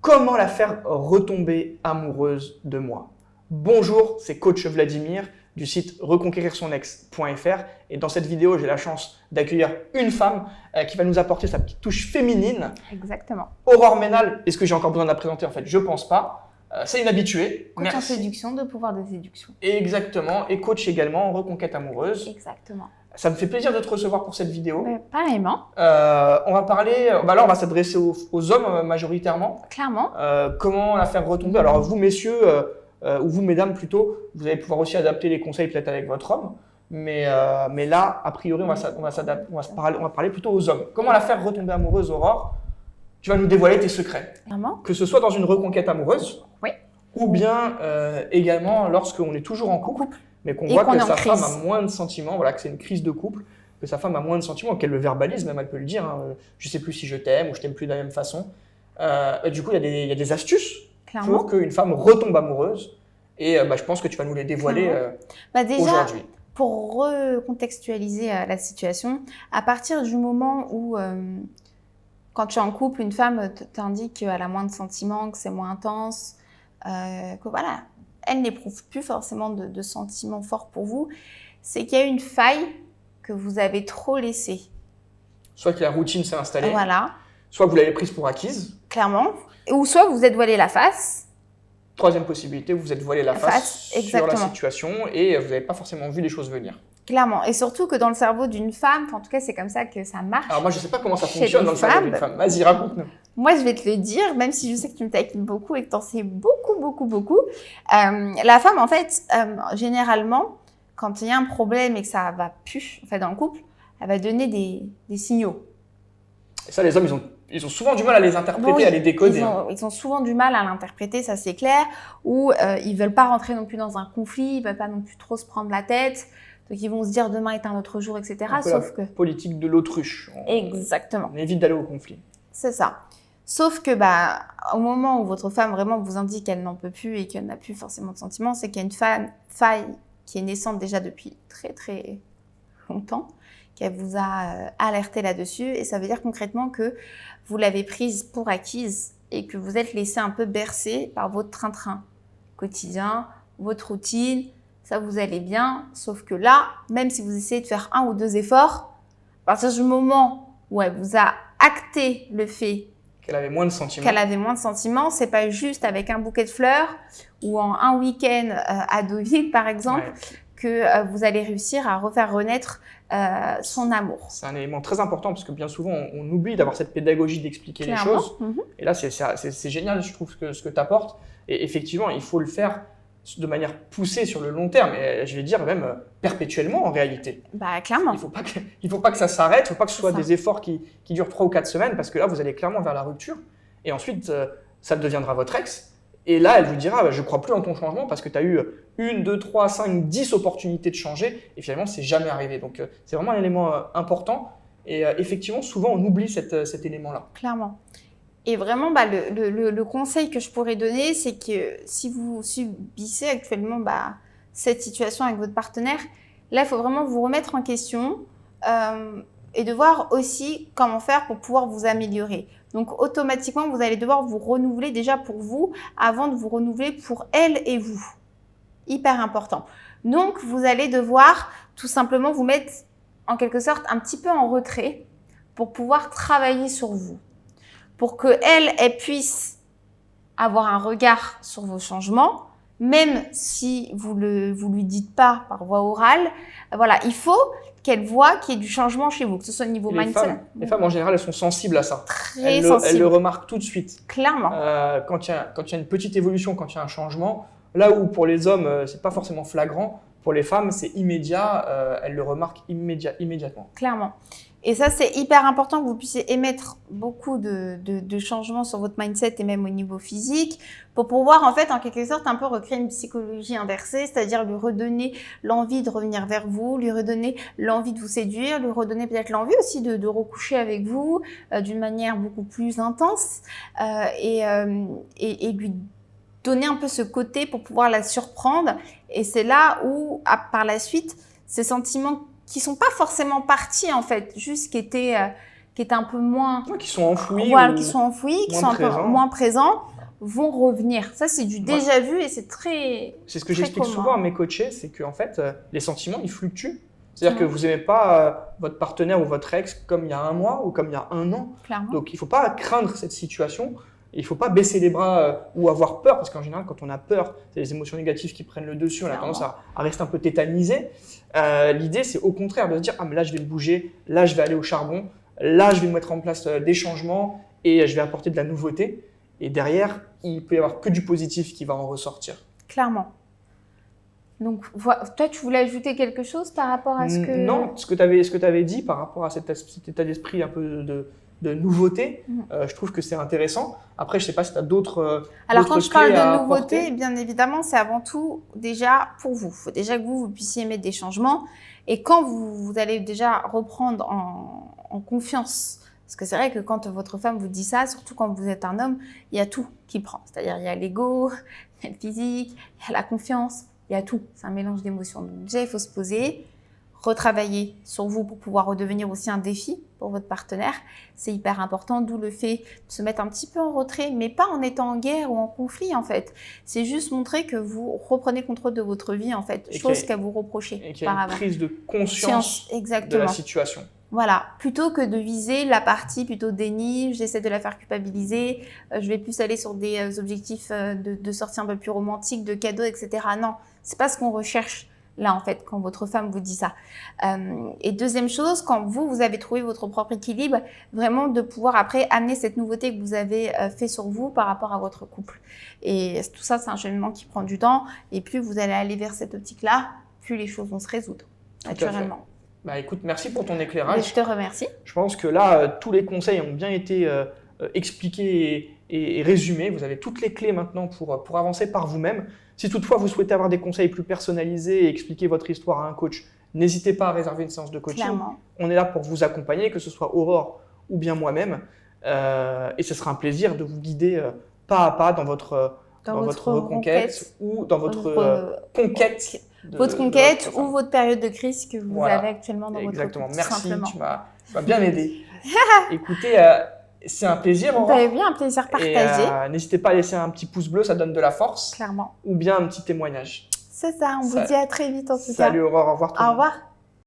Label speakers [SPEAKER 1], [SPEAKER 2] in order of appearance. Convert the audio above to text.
[SPEAKER 1] Comment la faire retomber amoureuse de moi? Bonjour, c'est coach Vladimir du site reconquérirsonex.fr et dans cette vidéo, j'ai la chance d'accueillir une femme qui va nous apporter sa petite touche féminine.
[SPEAKER 2] Exactement.
[SPEAKER 1] Aurore Ménal, est-ce que j'ai encore besoin de la présenter? En fait, je pense pas. C'est une habituée.
[SPEAKER 2] Coach en séduction, de pouvoir de séduction.
[SPEAKER 1] Exactement, et coach également en reconquête amoureuse.
[SPEAKER 2] Exactement.
[SPEAKER 1] Ça me fait plaisir de te recevoir pour cette vidéo.
[SPEAKER 2] Pareillement.
[SPEAKER 1] On va parler, là on va s'adresser aux hommes majoritairement.
[SPEAKER 2] Clairement.
[SPEAKER 1] Comment la faire retomber? Alors vous messieurs, ou vous mesdames plutôt, vous allez pouvoir aussi adapter les conseils peut-être avec votre homme. Mais là, a priori, on va parler plutôt aux hommes. Comment la faire retomber amoureuse, Aurore? Tu vas nous dévoiler tes secrets.
[SPEAKER 2] Clairement.
[SPEAKER 1] Que ce soit dans une reconquête amoureuse,
[SPEAKER 2] oui,
[SPEAKER 1] ou bien également lorsqu'on est toujours en couple. Mais qu'on voit que sa femme a moins de sentiments, voilà, que c'est une crise de couple, que sa femme a moins de sentiments, qu'elle le verbalise, même elle peut le dire, hein, je sais plus si je t'aime ou je t'aime plus de la même façon. Du coup, il y a des astuces pour qu'une femme retombe amoureuse et je pense que tu vas nous les dévoiler aujourd'hui.
[SPEAKER 2] Pour recontextualiser la situation, à partir du moment où, quand tu es en couple, une femme t'indique qu'elle a moins de sentiments, que c'est moins intense, que voilà, elle n'éprouve plus forcément de sentiments forts pour vous, c'est qu'il y a une faille que vous avez trop laissée. Soit que
[SPEAKER 1] la routine s'est installée,
[SPEAKER 2] voilà.
[SPEAKER 1] Soit que vous l'avez prise pour acquise.
[SPEAKER 2] Clairement. Ou soit vous vous êtes voilé la face.
[SPEAKER 1] Troisième possibilité, vous vous êtes voilé la face sur la situation et vous n'avez pas forcément vu les choses venir.
[SPEAKER 2] Clairement. Et surtout que dans le cerveau d'une femme, en tout cas c'est comme ça que ça marche.
[SPEAKER 1] Alors moi je ne sais pas comment ça fonctionne dans le cerveau d'une femme. Vas-y, raconte-nous.
[SPEAKER 2] Moi, je vais te le dire, même si je sais que tu me taquines beaucoup et que tu en sais beaucoup. La femme, en fait, généralement, quand il y a un problème et que ça va plus, en fait, dans le couple, elle va donner des signaux.
[SPEAKER 1] Et ça, les hommes, ils ont souvent du mal à les interpréter, à les décoder.
[SPEAKER 2] Ils ont souvent du mal à l'interpréter, ça c'est clair. Ou ils ne veulent pas rentrer non plus dans un conflit, ils ne veulent pas non plus trop se prendre la tête. Donc, ils vont se dire demain est un autre jour, etc.
[SPEAKER 1] Sauf que politique de l'autruche.
[SPEAKER 2] Exactement.
[SPEAKER 1] On évite d'aller au conflit.
[SPEAKER 2] C'est ça. Sauf que au moment où votre femme vraiment vous indique qu'elle n'en peut plus et qu'elle n'a plus forcément de sentiments, c'est qu'il y a une faille qui est naissante déjà depuis très très longtemps, qu'elle vous a alerté là-dessus. Et ça veut dire concrètement que vous l'avez prise pour acquise et que vous êtes laissé un peu bercer par votre train-train quotidien, votre routine. Ça vous allez bien, sauf que là, même si vous essayez de faire 1 ou 2 efforts, à partir du moment où elle vous a acté le fait
[SPEAKER 1] qu'elle avait moins de sentiments.
[SPEAKER 2] C'est pas juste avec un bouquet de fleurs ou en un week-end à Deauville, par exemple, que vous allez réussir à refaire renaître son amour.
[SPEAKER 1] C'est un élément très important parce que bien souvent, on oublie d'avoir cette pédagogie d'expliquer les choses. Et là, c'est génial, je trouve, ce que tu apportes. Et effectivement, il faut le faire de manière poussée sur le long terme, et je vais dire même perpétuellement en réalité.
[SPEAKER 2] Clairement.
[SPEAKER 1] Il faut pas que ça s'arrête, il ne faut pas que ce soit des efforts qui durent 3 ou 4 semaines, parce que là, vous allez clairement vers la rupture, et ensuite, ça deviendra votre ex, et là, elle vous dira, je ne crois plus en ton changement, parce que tu as eu 1, 2, 3, 5, 10 opportunités de changer, et finalement, c'est jamais arrivé. Donc, c'est vraiment un élément important, et effectivement, souvent, on oublie cet élément-là.
[SPEAKER 2] Clairement. Et vraiment, le conseil que je pourrais donner, c'est que si vous subissez actuellement cette situation avec votre partenaire, là, il faut vraiment vous remettre en question et de voir aussi comment faire pour pouvoir vous améliorer. Donc, automatiquement, vous allez devoir vous renouveler déjà pour vous avant de vous renouveler pour elle et vous. Hyper important. Donc, vous allez devoir tout simplement vous mettre en quelque sorte un petit peu en retrait pour pouvoir travailler sur vous. Pour qu'elle puisse avoir un regard sur vos changements, même si vous lui dites pas par voie orale. Voilà, il faut qu'elle voit qu'il y ait du changement chez vous, que ce soit au niveau mindset.
[SPEAKER 1] Les femmes, en général, elles sont sensibles à ça.
[SPEAKER 2] Très sensibles.
[SPEAKER 1] Elles le remarquent tout de suite.
[SPEAKER 2] Clairement.
[SPEAKER 1] Quand il y a une petite évolution, quand il y a un changement, là où pour les hommes, c'est pas forcément flagrant, pour les femmes, c'est immédiat, elles le remarquent immédiatement.
[SPEAKER 2] Clairement. Et ça, c'est hyper important que vous puissiez émettre beaucoup de changements sur votre mindset et même au niveau physique pour pouvoir, en fait, en quelque sorte, un peu recréer une psychologie inversée, c'est-à-dire lui redonner l'envie de revenir vers vous, lui redonner l'envie de vous séduire, lui redonner peut-être l'envie aussi de recoucher avec vous d'une manière beaucoup plus intense et lui donner un peu ce côté pour pouvoir la surprendre. Et c'est là où, par la suite, ces sentiments qui sont pas forcément partis en fait, juste qui étaient un peu moins,
[SPEAKER 1] qui sont enfouis,
[SPEAKER 2] qui sont un peu moins présents, vont revenir. Ça, c'est du déjà vu et c'est très
[SPEAKER 1] C'est ce que j'explique souvent à mes coachés, c'est qu'en fait, les sentiments, ils fluctuent. C'est-à-dire que vous n'aimez pas votre partenaire ou votre ex comme il y a un mois ou comme il y a un an.
[SPEAKER 2] Clairement.
[SPEAKER 1] Donc, il ne faut pas craindre cette situation. Il ne faut pas baisser les bras ou avoir peur, parce qu'en général, quand on a peur, c'est les émotions négatives qui prennent le dessus, on a tendance à rester un peu tétanisé. L'idée, c'est au contraire de se dire « Ah, mais là, je vais me bouger, là, je vais aller au charbon, là, je vais mettre en place des changements et je vais apporter de la nouveauté. » Et derrière, il peut y avoir que du positif qui va en ressortir.
[SPEAKER 2] Clairement. Donc, toi, tu voulais ajouter quelque chose par rapport à ce que…
[SPEAKER 1] Non, ce que tu avais dit par rapport à cet état d'esprit un peu de nouveauté, je trouve que c'est intéressant. Après, je ne sais pas si tu as d'autres
[SPEAKER 2] Alors, quand je parle de nouveauté,
[SPEAKER 1] apporter.
[SPEAKER 2] bien évidemment, c'est avant tout déjà pour vous. Il faut déjà que vous puissiez mettre des changements. Et quand vous allez déjà reprendre en confiance, parce que c'est vrai que quand votre femme vous dit ça, surtout quand vous êtes un homme, il y a tout qui prend. C'est-à-dire, il y a l'ego, il y a le physique, il y a la confiance, il y a tout. C'est un mélange d'émotions. Donc déjà, il faut se poser, retravailler sur vous pour pouvoir redevenir aussi un défi pour votre partenaire. C'est hyper important, d'où le fait de se mettre un petit peu en retrait, mais pas en étant en guerre ou en conflit en fait. C'est juste montrer que vous reprenez le contrôle de votre vie en fait, chose qu'à vous reprocher.
[SPEAKER 1] Et qu'il y a une prise de conscience de la situation.
[SPEAKER 2] Voilà, plutôt que de viser la partie plutôt déni, j'essaie de la faire culpabiliser, je vais plus aller sur des objectifs de sortie un peu plus romantiques, de cadeaux, etc. Non, c'est pas ce qu'on recherche là en fait quand votre femme vous dit ça. Et deuxième chose, quand vous avez trouvé votre propre équilibre, vraiment de pouvoir après amener cette nouveauté que vous avez fait sur vous par rapport à votre couple. Et tout ça, c'est un cheminement qui prend du temps. Et plus vous allez aller vers cette optique-là, plus les choses vont se résoudre naturellement.
[SPEAKER 1] Bah écoute, merci pour ton éclairage.
[SPEAKER 2] Et je te remercie.
[SPEAKER 1] Je pense que là, tous les conseils ont bien été expliqués et résumés. Vous avez toutes les clés maintenant pour avancer par vous-même. Si toutefois vous souhaitez avoir des conseils plus personnalisés et expliquer votre histoire à un coach, n'hésitez pas à réserver une séance de coaching.
[SPEAKER 2] Clairement.
[SPEAKER 1] On est là pour vous accompagner, que ce soit Aurore ou bien moi-même. Et ce sera un plaisir de vous guider pas à pas dans votre reconquête ou dans votre conquête.
[SPEAKER 2] Votre conquête ou votre période de crise que vous avez actuellement dans votre couple.
[SPEAKER 1] Merci, tu m'as bien aidé. Écoutez, c'est un plaisir, Aurore.
[SPEAKER 2] Vous bien un plaisir partagé.
[SPEAKER 1] N'hésitez pas à laisser un petit pouce bleu, ça donne de la force.
[SPEAKER 2] Clairement.
[SPEAKER 1] Ou bien un petit témoignage.
[SPEAKER 2] C'est ça, on vous dit à très vite en tout cas.
[SPEAKER 1] Salut Aurore, au revoir tout le monde.
[SPEAKER 2] Au revoir.